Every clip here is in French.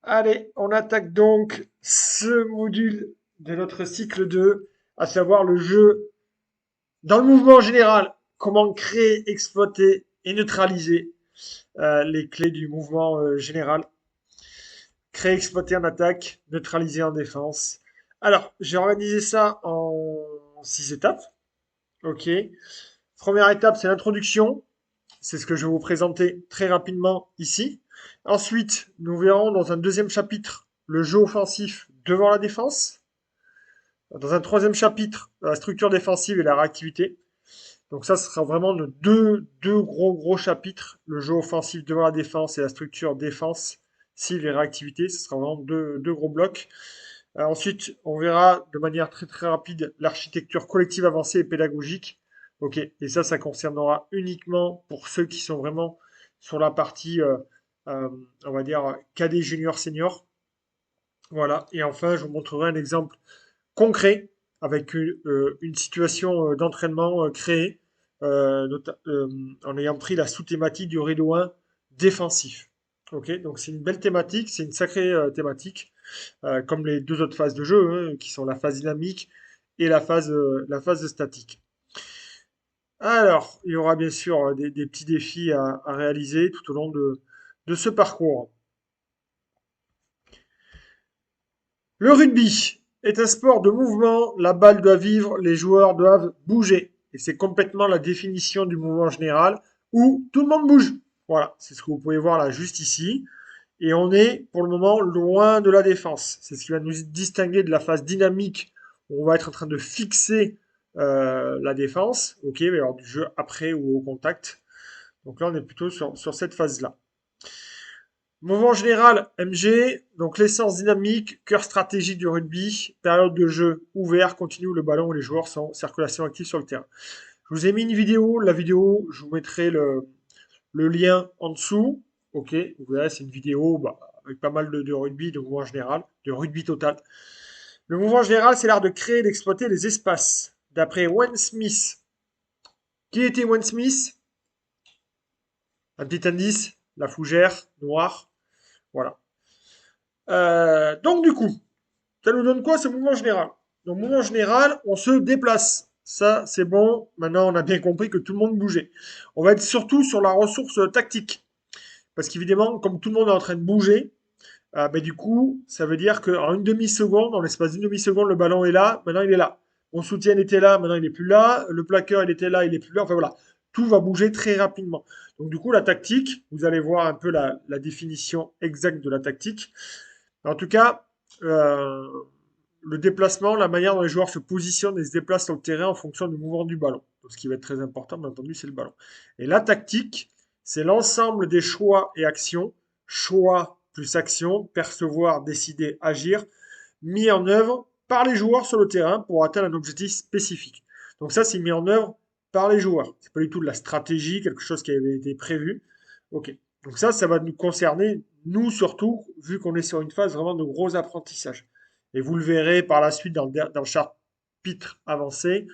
Allez, on attaque donc ce module de notre cycle 2, à savoir le jeu dans le mouvement général. Comment créer, exploiter et neutraliser les clés du mouvement général. Créer, exploiter en attaque, neutraliser en défense. Alors, j'ai organisé ça en 6 étapes. Ok. Première étape, c'est l'introduction. C'est ce que je vais vous présenter très rapidement ici. Ensuite, nous verrons dans un deuxième chapitre le jeu offensif devant la défense. Dans un troisième chapitre, la structure défensive et la réactivité. Donc ça, ce sera vraiment nos deux gros chapitres. Le jeu offensif devant la défense et la structure défensive et réactivité. Ce sera vraiment deux gros blocs. Ensuite, on verra de manière très rapide l'architecture collective avancée et pédagogique. Ok, et ça concernera uniquement pour ceux qui sont vraiment sur la partie, on va dire, cadet junior senior. Voilà, et enfin, je vous montrerai un exemple concret avec une situation d'entraînement créée en ayant pris la sous-thématique du rideau 1 défensif. Ok, donc c'est une belle thématique, c'est une sacrée thématique, comme les deux autres phases de jeu, hein, qui sont la phase dynamique et la phase statique. Alors, il y aura bien sûr des petits défis à réaliser tout au long de ce parcours. Le rugby est un sport de mouvement, la balle doit vivre, les joueurs doivent bouger. Et c'est complètement la définition du mouvement général où tout le monde bouge. Voilà, c'est ce que vous pouvez voir là juste ici. Et on est pour le moment loin de la défense. C'est ce qui va nous distinguer de la phase dynamique où on va être en train de fixer la défense. Ok, il va y avoir du jeu après ou au contact. Donc là, on est plutôt sur cette phase-là. Mouvement général, MG, donc l'essence dynamique, cœur stratégique du rugby, période de jeu ouvert, continue où le ballon où les joueurs sont en circulation active sur le terrain. Je vous ai mis une vidéo, la vidéo, je vous mettrai le lien en dessous. Ok, vous verrez, c'est une vidéo avec pas mal de rugby, de mouvement général, de rugby total. Le mouvement général, c'est l'art de créer et d'exploiter les espaces. D'après Wayne Smith. Qui était Wayne Smith? Un petit indice, la fougère noire. Voilà. Donc du coup, ça nous donne quoi ce mouvement général? Donc mouvement général, on se déplace. Ça, c'est bon. Maintenant, on a bien compris que tout le monde bougeait. On va être surtout sur la ressource tactique. Parce qu'évidemment, comme tout le monde est en train de bouger, du coup, ça veut dire qu'en une demi-seconde, dans l'espace d'une demi-seconde, le ballon est là, maintenant il est là. Mon soutien était là, maintenant il n'est plus là. Le plaqueur, il était là, il n'est plus là. Enfin voilà, tout va bouger très rapidement. Donc du coup, la tactique, vous allez voir un peu la définition exacte de la tactique. En tout cas, euh, le déplacement, la manière dont les joueurs se positionnent et se déplacent sur le terrain en fonction du mouvement du ballon. Donc, ce qui va être très important, bien entendu, c'est le ballon. Et la tactique, c'est l'ensemble des choix et actions, choix plus action, percevoir, décider, agir, mis en œuvre par les joueurs sur le terrain pour atteindre un objectif spécifique. Donc ça, c'est mis en œuvre par les joueurs. C'est pas du tout de la stratégie, quelque chose qui avait été prévu. Ok. Donc ça va nous concerner, nous surtout, vu qu'on est sur une phase vraiment de gros apprentissage. Et vous le verrez par la suite dans le chapitre avancé,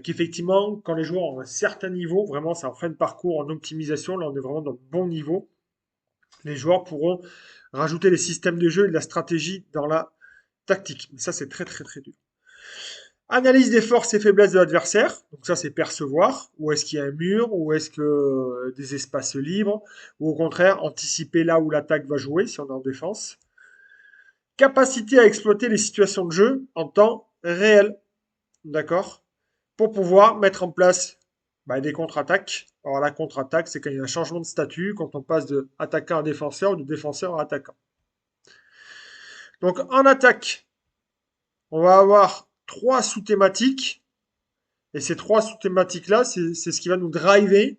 qu'effectivement, quand les joueurs ont un certain niveau, vraiment c'est en fin de parcours, en optimisation, là on est vraiment dans le bon niveau, les joueurs pourront rajouter les systèmes de jeu et de la stratégie dans la tactique. Mais ça c'est très dur. Analyse des forces et faiblesses de l'adversaire. Donc ça, c'est percevoir. Où est-ce qu'il y a un mur? Où est-ce que des espaces libres? Ou au contraire, anticiper là où l'attaque va jouer si on est en défense. Capacité à exploiter les situations de jeu en temps réel. D'accord? Pour pouvoir mettre en place des contre-attaques. Alors la contre-attaque, c'est quand il y a un changement de statut, quand on passe de attaquant à défenseur ou de défenseur à attaquant. Donc en attaque, on va avoir 3 sous-thématiques. Et ces 3 sous-thématiques-là, c'est ce qui va nous driver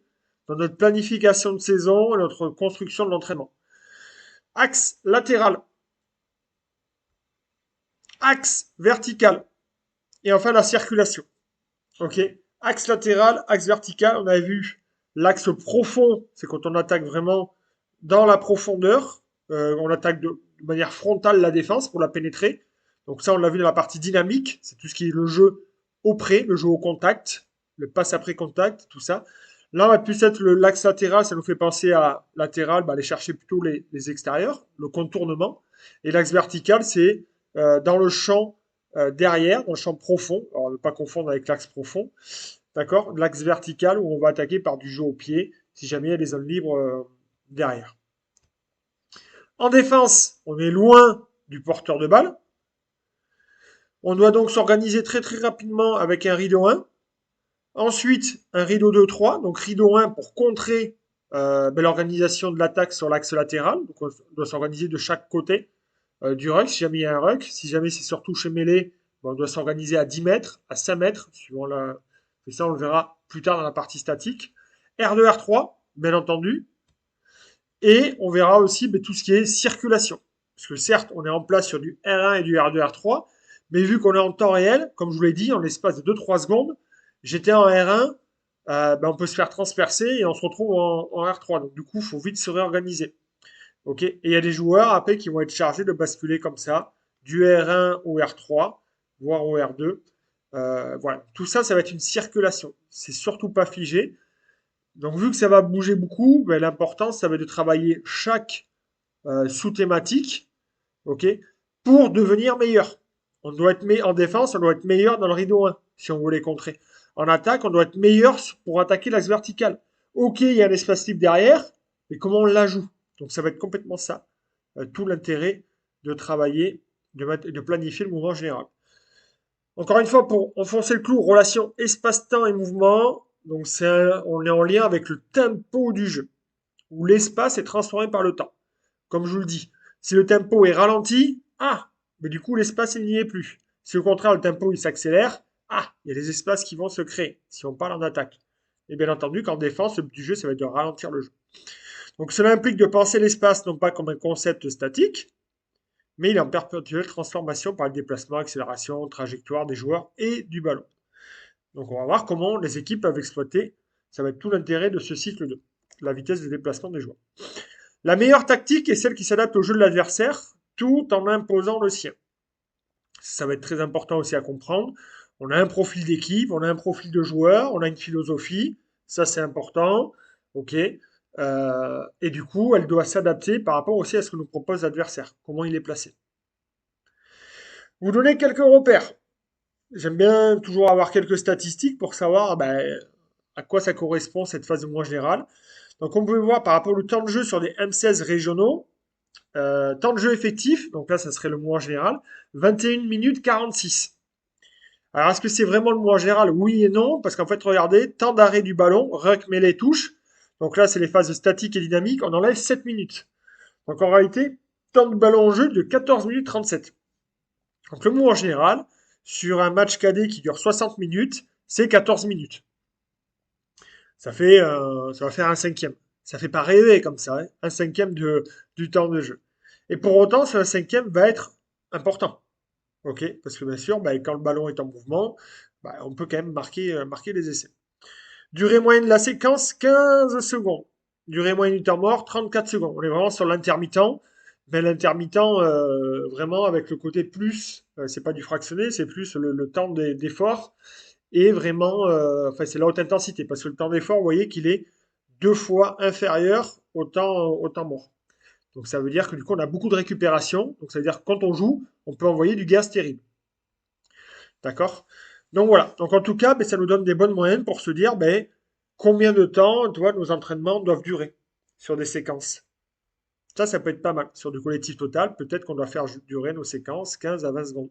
dans notre planification de saison et notre construction de l'entraînement. Axe latéral, axe vertical, et enfin la circulation. Ok. Axe latéral, axe vertical, on avait vu l'axe profond, c'est quand on attaque vraiment dans la profondeur. On attaque de manière frontale la défense pour la pénétrer. Donc ça, on l'a vu dans la partie dynamique, c'est tout ce qui est le jeu au près, le jeu au contact, le passe après contact, tout ça. Là, on va plus être l'axe latéral, ça nous fait penser à latéral, aller chercher plutôt les extérieurs, le contournement. Et l'axe vertical, c'est dans le champ derrière, dans le champ profond. Alors, ne pas confondre avec l'axe profond. D'accord? L'axe vertical où on va attaquer par du jeu au pied, si jamais il y a des zones libres derrière. En défense, on est loin du porteur de balle. On doit donc s'organiser très très rapidement avec un rideau 1. Ensuite, un rideau 2-3. Donc rideau 1 pour contrer l'organisation de l'attaque sur l'axe latéral. Donc on doit s'organiser de chaque côté du ruck, si jamais il y a un ruck. Si jamais c'est sur touche mêlée, on doit s'organiser à 10 mètres, à 5 mètres, suivant la... Et ça, on le verra plus tard dans la partie statique. R2, R3, bien entendu. Et on verra aussi tout ce qui est circulation. Parce que certes, on est en place sur du R1 et du R2, R3, mais vu qu'on est en temps réel, comme je vous l'ai dit, en l'espace de 2-3 secondes, j'étais en R1, on peut se faire transpercer et on se retrouve en R3. Donc du coup, il faut vite se réorganiser. Ok. Et il y a des joueurs après qui vont être chargés de basculer comme ça, du R1 au R3, voire au R2. Voilà. Tout ça, ça va être une circulation. C'est surtout pas figé. Donc, vu que ça va bouger beaucoup, l'important, ça va être de travailler chaque sous-thématique, ok, pour devenir meilleur. On doit être en défense, on doit être meilleur dans le rideau 1, si on veut les contrer. En attaque, on doit être meilleur pour attaquer l'axe vertical. Ok, il y a un espace libre derrière, mais comment on la joue? Donc, ça va être complètement ça. Tout l'intérêt de travailler, de planifier le mouvement général. Encore une fois, pour enfoncer le clou, relation espace-temps et mouvement, donc on est en lien avec le tempo du jeu, où l'espace est transformé par le temps. Comme je vous le dis, si le tempo est ralenti, mais du coup l'espace il n'y est plus. Si au contraire le tempo il s'accélère, il y a des espaces qui vont se créer, si on parle en attaque. Et bien entendu qu'en défense, le but du jeu, ça va être de ralentir le jeu. Donc cela implique de penser l'espace non pas comme un concept statique, mais il est en perpétuelle transformation par le déplacement, accélération, trajectoire des joueurs et du ballon. Donc on va voir comment les équipes peuvent exploiter, ça va être tout l'intérêt de ce cycle de la vitesse de déplacement des joueurs. La meilleure tactique est celle qui s'adapte au jeu de l'adversaire, tout en imposant le sien. Ça va être très important aussi à comprendre. On a un profil d'équipe, on a un profil de joueur, on a une philosophie, ça c'est important, ok. Et du coup, elle doit s'adapter par rapport aussi à ce que nous propose l'adversaire, comment il est placé. Vous donnez quelques repères. J'aime bien toujours avoir quelques statistiques pour savoir à quoi ça correspond cette phase de mouvement général. Donc on peut voir par rapport au temps de jeu sur des M16 régionaux, temps de jeu effectif, donc là ça serait le mouvement général, 21 minutes 46. Alors est-ce que c'est vraiment le mouvement général? Oui et non, parce qu'en fait regardez, temps d'arrêt du ballon, ruck, mêlée, touche. Donc là c'est les phases statiques et dynamiques, on enlève 7 minutes. Donc en réalité, temps de ballon en jeu de 14 minutes 37. Donc le mouvement général, sur un match cadet qui dure 60 minutes, c'est 14 minutes. Ça va faire un cinquième. Ça fait pas rêver comme ça, hein, un cinquième du temps de jeu. Et pour autant, ce cinquième va être important. Ok, parce que bien sûr, quand le ballon est en mouvement, on peut quand même marquer les essais. Durée moyenne de la séquence, 15 secondes. Durée moyenne du temps mort, 34 secondes. On est vraiment sur l'intermittent. Mais l'intermittent, vraiment avec le côté plus, c'est pas du fractionné, c'est plus le temps d'effort et vraiment, c'est la haute intensité, parce que le temps d'effort, vous voyez qu'il est 2 fois inférieur au temps mort. Donc ça veut dire que du coup, on a beaucoup de récupération. Donc ça veut dire que quand on joue, on peut envoyer du gaz terrible. D'accord? Donc voilà. Donc en tout cas, ça nous donne des bonnes moyennes pour se dire combien de temps nos entraînements doivent durer sur des séquences. Ça peut être pas mal. Sur du collectif total, peut-être qu'on doit faire durer nos séquences 15 à 20 secondes.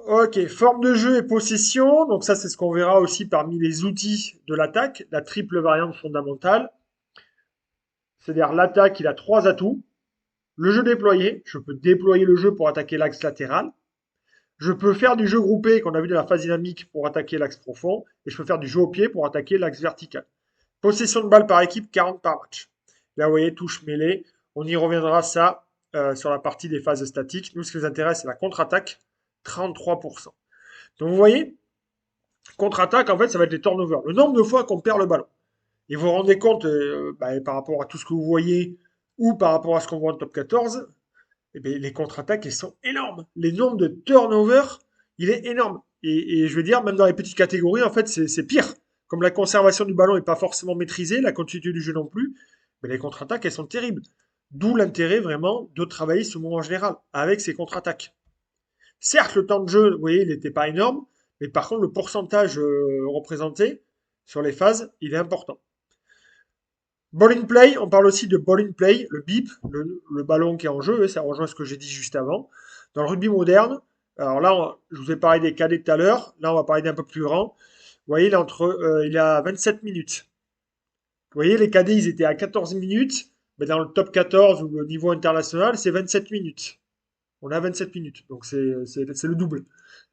Ok, forme de jeu et possession. Donc ça, c'est ce qu'on verra aussi parmi les outils de l'attaque, la triple variante fondamentale. C'est-à-dire l'attaque, il a 3 atouts. Le jeu déployé, je peux déployer le jeu pour attaquer l'axe latéral. Je peux faire du jeu groupé, qu'on a vu dans la phase dynamique, pour attaquer l'axe profond. Et je peux faire du jeu au pied pour attaquer l'axe vertical. Possession de balle par équipe, 40 par match. Là, vous voyez, touche mêlée. On y reviendra ça sur la partie des phases statiques. Nous, ce qui nous intéresse, c'est la contre-attaque, 33%. Donc vous voyez, contre-attaque, en fait, ça va être les turnovers. Le nombre de fois qu'on perd le ballon. Et vous vous rendez compte, par rapport à tout ce que vous voyez ou par rapport à ce qu'on voit en top 14, les contre-attaques, elles sont énormes. Les nombres de turnovers, il est énorme. Et je veux dire, même dans les petites catégories, en fait, c'est pire. Comme la conservation du ballon n'est pas forcément maîtrisée, la continuité du jeu non plus, mais les contre-attaques, elles sont terribles. D'où l'intérêt vraiment de travailler ce mouvement général avec ces contre-attaques. Certes, le temps de jeu, vous voyez, il n'était pas énorme, mais par contre, le pourcentage représenté sur les phases, il est important. Ball in play, on parle aussi de ball in play, le bip, le ballon qui est en jeu, et ça rejoint ce que j'ai dit juste avant. Dans le rugby moderne, alors là, je vous ai parlé des cadets tout à l'heure, là on va parler d'un peu plus grand. Vous voyez, il est à 27 minutes. Vous voyez, les cadets, ils étaient à 14 minutes, mais dans le top 14 ou le niveau international, c'est 27 minutes. On a 27 minutes, donc c'est le double.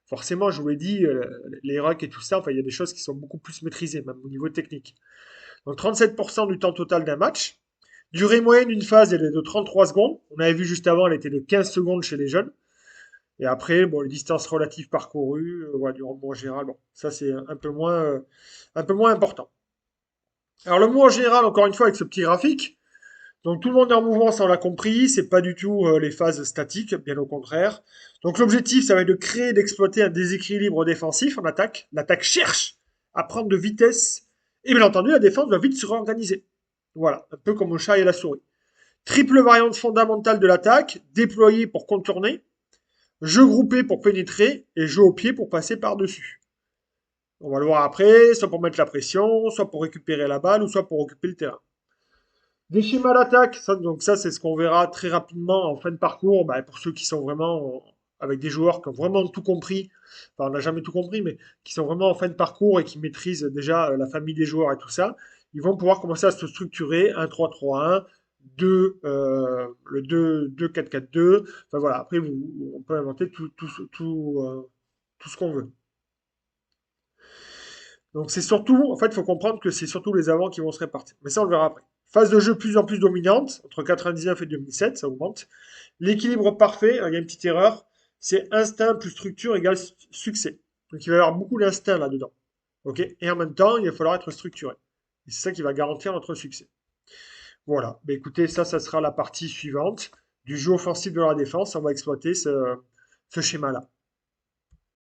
Forcément, je vous l'ai dit, les rucks et tout ça, enfin, il y a des choses qui sont beaucoup plus maîtrisées, même au niveau technique. Donc 37% du temps total d'un match. Durée moyenne d'une phase, elle est de 33 secondes. On avait vu juste avant, elle était de 15 secondes chez les jeunes. Et après, bon, les distances relatives parcourues, voilà, du rebond en général, bon, ça c'est un peu moins important. Alors le mot en général, encore une fois, avec ce petit graphique, donc tout le monde est en mouvement, ça on l'a compris, c'est pas du tout les phases statiques, bien au contraire. Donc l'objectif, ça va être de créer, d'exploiter un déséquilibre défensif en attaque. L'attaque cherche à prendre de vitesse, et bien entendu, la défense doit vite se réorganiser. Voilà, un peu comme au chat et la souris. Triple variante fondamentale de l'attaque, déployée pour contourner, jeu groupé pour pénétrer, et jeu au pied pour passer par-dessus. On va le voir après, soit pour mettre la pression, soit pour récupérer la balle, ou soit pour occuper le terrain. Des schémas d'attaque, donc ça c'est ce qu'on verra très rapidement en fin de parcours, bah, pour ceux qui sont vraiment avec des joueurs qui ont vraiment tout compris, enfin on n'a jamais tout compris, mais qui sont vraiment en fin de parcours et qui maîtrisent déjà la famille des joueurs et tout ça, ils vont pouvoir commencer à se structurer 1-3-3-1, 2, le 2-4-4-2, enfin voilà, après on peut inventer tout ce qu'on veut. Donc c'est surtout, en fait, il faut comprendre que c'est surtout les avants qui vont se répartir. Mais ça, on le verra après. Phase de jeu plus en plus dominante, entre 99 et 2007, ça augmente. L'équilibre parfait, il y a une petite erreur, c'est instinct plus structure égale succès. Donc il va y avoir beaucoup d'instinct là-dedans. Ok. Et en même temps, il va falloir être structuré. Et c'est ça qui va garantir notre succès. Voilà. Mais écoutez, ça sera la partie suivante du jeu offensif de la défense. On va exploiter ce schéma-là.